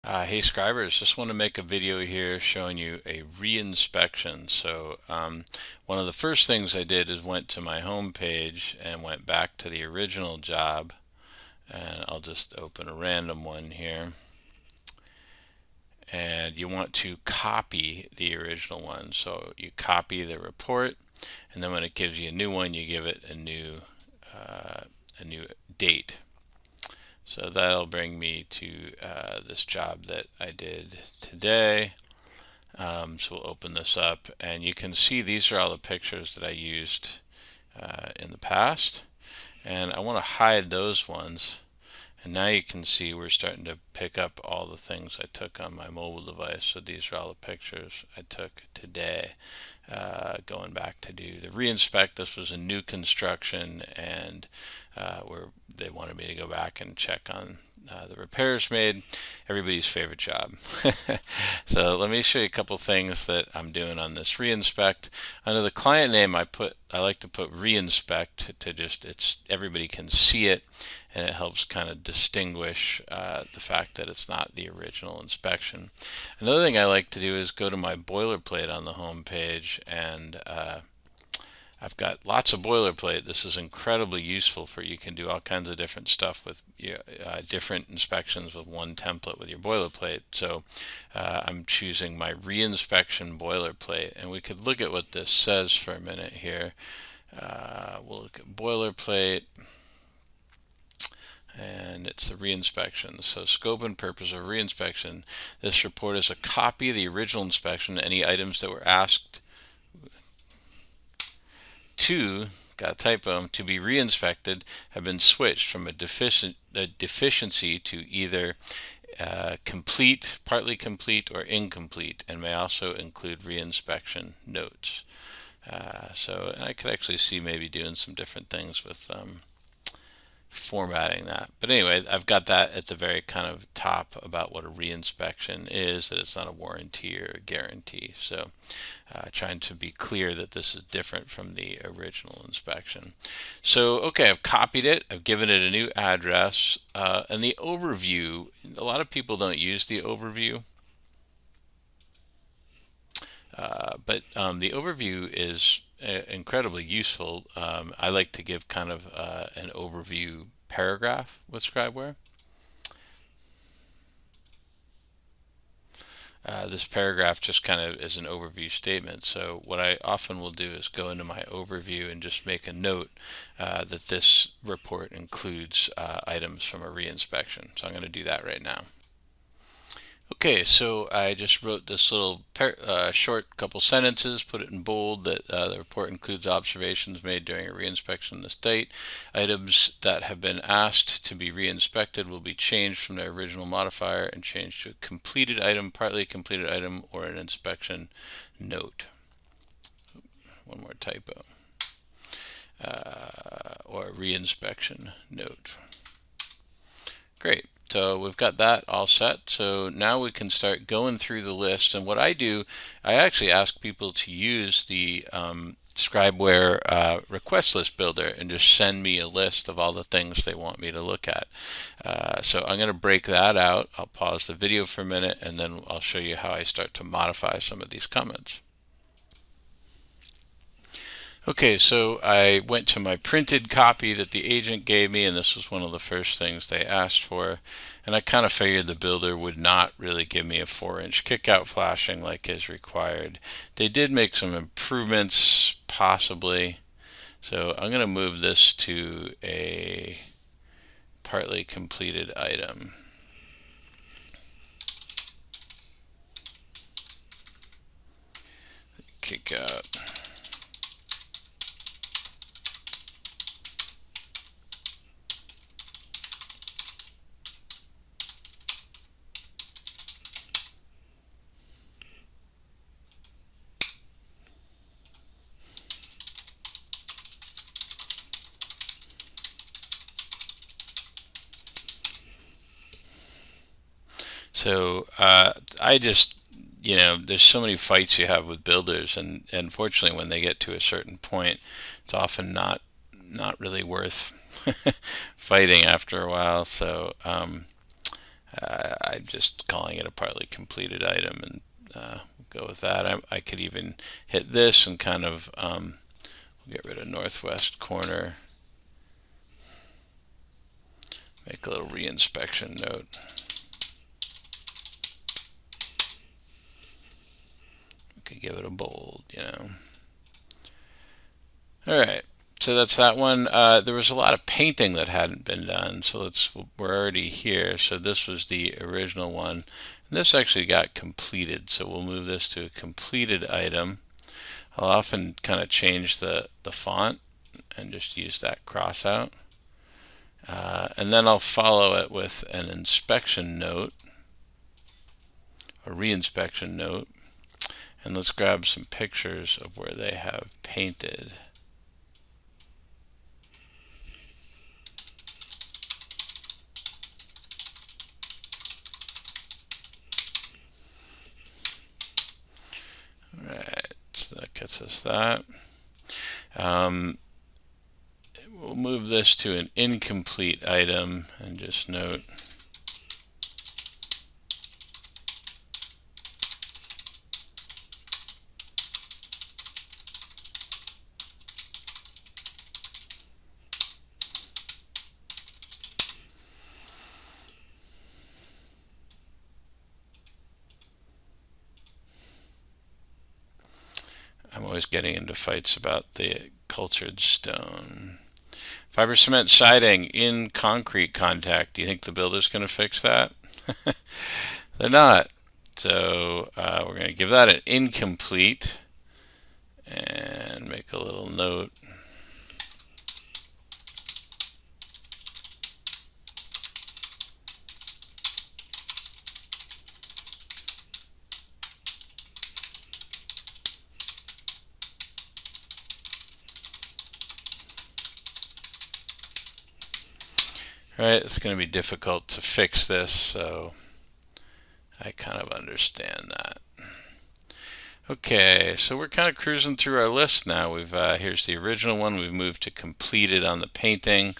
Hey Scribers, just want to make a video here showing you a reinspection. So one of the first things I did is went to my home page and went back to the original job, and I'll just open a random one here. And you want to copy the original one. So you copy the report, and then when it gives you a new one, you give it a new date. So that'll bring me to this job that I did today. So we'll open this up, and you can see these are all the pictures that I used in the past. And I want to hide those ones. And now you can see we're starting to pick up all the things I took on my mobile device. So these are all the pictures I took today. Going back to do the reinspect. This was a new construction, and where they wanted me to go back and check on the repairs made. Everybody's favorite job. So let me show you a couple things that I'm doing on this reinspect. Under the client name, I like to put reinspect to just everybody can see it, and it helps kind of distinguish the fact that it's not the original inspection. Another thing I like to do is go to my boilerplate on the home page, and I've got lots of boilerplate. This is incredibly useful for you can do all kinds of different stuff with different inspections with one template with your boilerplate. So I'm choosing my reinspection boilerplate, and we could look at what this says for a minute here. We'll look at boilerplate, and it's the reinspection. So scope and purpose of reinspection. This report is a copy of the original inspection. Any items that were asked got a typo, to be reinspected have been switched from a deficiency to either complete, partly complete, or incomplete, and may also include reinspection notes. So I could actually see maybe doing some different things with formatting that. But anyway, I've got that at the very kind of top about what a reinspection is, that it's not a warranty or a guarantee. So trying to be clear that this is different from the original inspection. So okay, I've copied it, I've given it a new address, and the overview, a lot of people don't use the overview. But the overview is incredibly useful. I like to give kind of an overview paragraph with ScribeWare. This paragraph just kind of is an overview statement. So what I often will do is go into my overview and just make a note that this report includes items from a reinspection. So I'm going to do that right now. Okay, so I just wrote this little short couple sentences, put it in bold, that the report includes observations made during a reinspection in this date. Items that have been asked to be reinspected will be changed from their original modifier and changed to a completed item, partly completed item, or an inspection note. One more typo. Or a reinspection note. Great. So we've got that all set. So now we can start going through the list. And what I do, I actually ask people to use the ScribeWare request list builder and just send me a list of all the things they want me to look at. So I'm going to break that out. I'll pause the video for a minute, and then I'll show you how I start to modify some of these comments. Okay, so I went to my printed copy that the agent gave me, and this was one of the first things they asked for. And I kind of figured the builder would not really give me a 4-inch kickout flashing like is required. They did make some improvements, possibly. So I'm going to move this to a partly completed item. Kickout. So I just, there's so many fights you have with builders, and unfortunately when they get to a certain point, it's often not really worth fighting after a while. So I'm just calling it a partly completed item, and go with that. I could even hit this and kind of get rid of northwest corner, make a little reinspection note. We could give it a bold, you know. All right, so that's that one. There was a lot of painting that hadn't been done, so we're already here. So this was the original one, and this actually got completed. So we'll move this to a completed item. I'll often kind of change the font and just use that cross out. And then I'll follow it with an inspection note, a reinspection note. And let's grab some pictures of where they have painted. Alright, so that gets us that. We'll move this to an incomplete item and just note I'm always getting into fights about the cultured stone. Fiber cement siding in concrete contact. Do you think the builder's going to fix that? They're not. So we're going to give that an incomplete and make a little note. Right, it's going to be difficult to fix this, so I kind of understand that. Okay, so we're kind of cruising through our list now. Here's the original one. We've moved to completed on the painting.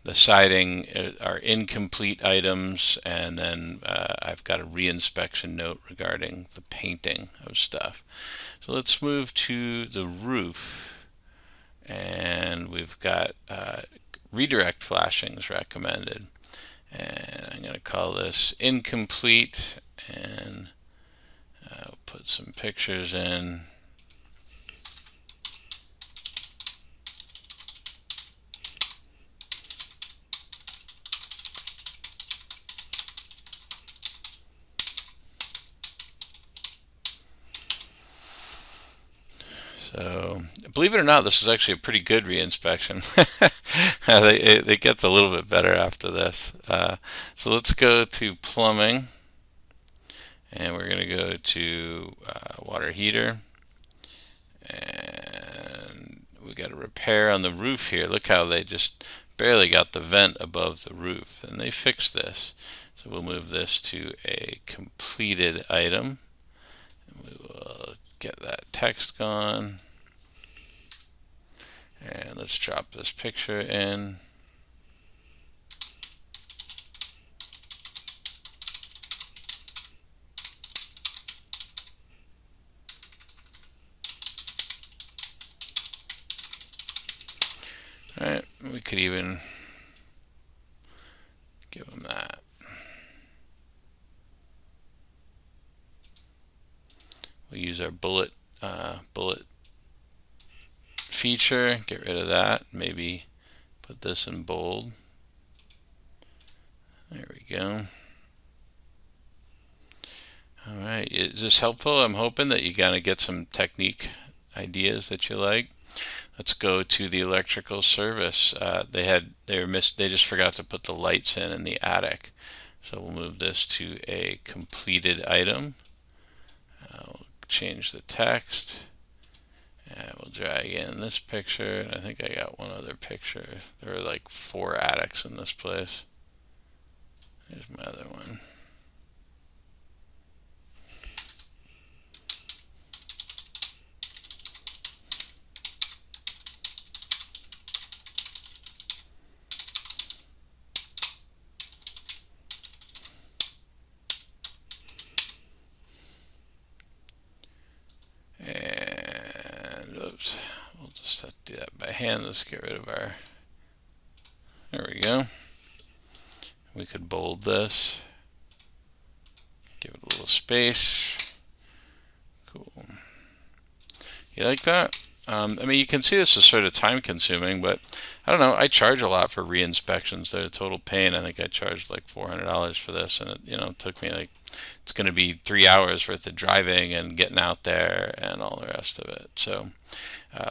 The siding are incomplete items, and then I've got a reinspection note regarding the painting of stuff. So let's move to the roof, and we've got redirect flashings recommended, and I'm going to call this incomplete, and I'll put some pictures in. So, believe it or not, this is actually a pretty good reinspection. It gets a little bit better after this. So let's go to plumbing, and we're going to go to water heater, and we got a repair on the roof here. Look how they just barely got the vent above the roof, and they fixed this. So we'll move this to a completed item, and we will get that text gone, and let's drop this picture in. Alright, we could even give them that. We'll use our bullet feature, get rid of that, maybe put this in bold. There we go. Alright, is this helpful? I'm hoping that you kind of get some technique ideas that you like. Let's go to the electrical service. They just forgot to put the lights in the attic. So we'll move this to a completed item. We'll change the text. And we'll drag in this picture. And I think I got one other picture. There are like 4 attics in this place. There's my other one. by hand. Let's get rid of our, there we go. We could bold this, give it a little space. Cool. You like that? I mean, you can see this is sort of time consuming, but I don't know. I charge a lot for re-inspections. They're a total pain. I think I charged like $400 for this, and it took me like, it's going to be 3 hours worth of driving and getting out there and all the rest of it. So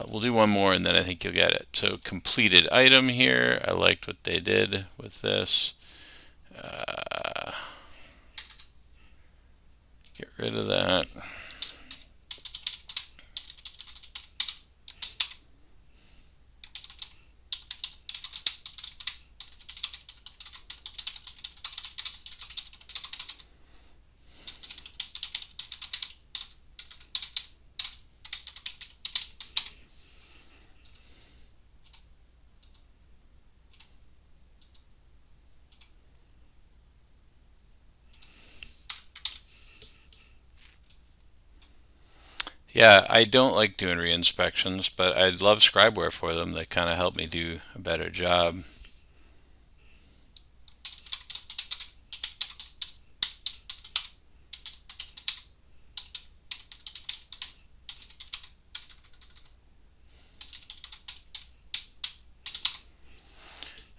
we'll do one more and then I think you'll get it. So completed item here. I liked what they did with this. Get rid of that. Yeah, I don't like doing re-inspections, but I love ScribeWare for them. They kind of help me do a better job.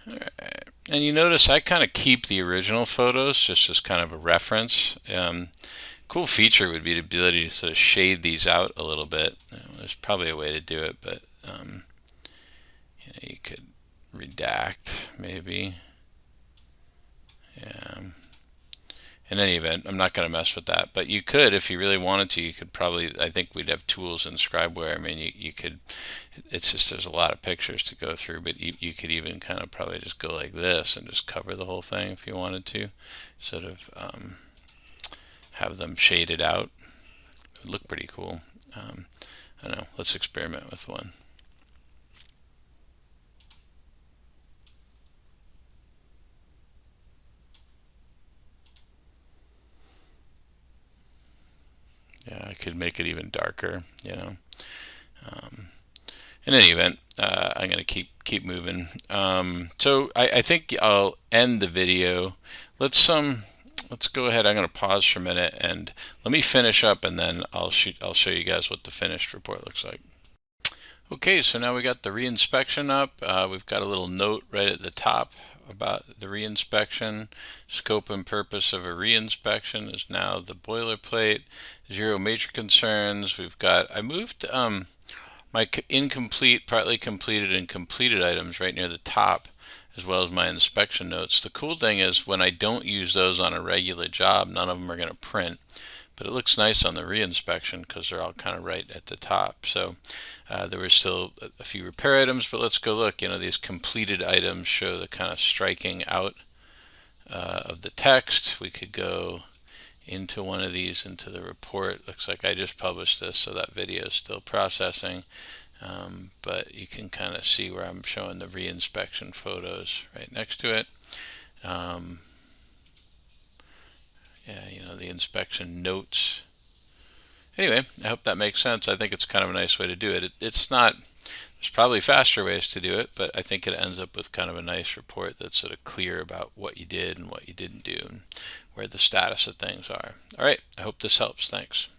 All right. And you notice I kind of keep the original photos just as kind of a reference. Cool feature would be the ability to sort of shade these out a little bit. There's probably a way to do it, but you could redact maybe. Yeah. In any event, I'm not going to mess with that, but you could, if you really wanted to, you could probably, I think we'd have tools in ScribeWare. I mean, you could, it's just, there's a lot of pictures to go through, but you could even kind of probably just go like this and just cover the whole thing if you wanted to, sort of have them shaded out. It would look pretty cool. I don't know, let's experiment with one. Yeah, I could make it even darker, in any event, I'm going to keep moving. So I think I'll end the video. Let's go ahead. I'm going to pause for a minute and let me finish up, and then I'll show you guys what the finished report looks like. Okay, so now we got the reinspection up. We've got a little note right at the top about the reinspection. Scope and purpose of a reinspection is now the boilerplate. 0 major concerns. We've got, I moved my incomplete, partly completed, and completed items right near the top, as well as my inspection notes. The cool thing is when I don't use those on a regular job, none of them are going to print. But it looks nice on the reinspection because they're all kind of right at the top. So there were still a few repair items, but let's go look. These completed items show the kind of striking out of the text. We could go into one of these, into the report. Looks like I just published this, so that video is still processing. But you can kind of see where I'm showing the reinspection photos right next to it. Yeah, the inspection notes. Anyway, I hope that makes sense. I think it's kind of a nice way to do it. It's not, there's probably faster ways to do it, but I think it ends up with kind of a nice report that's sort of clear about what you did and what you didn't do and where the status of things are. All right, I hope this helps. Thanks.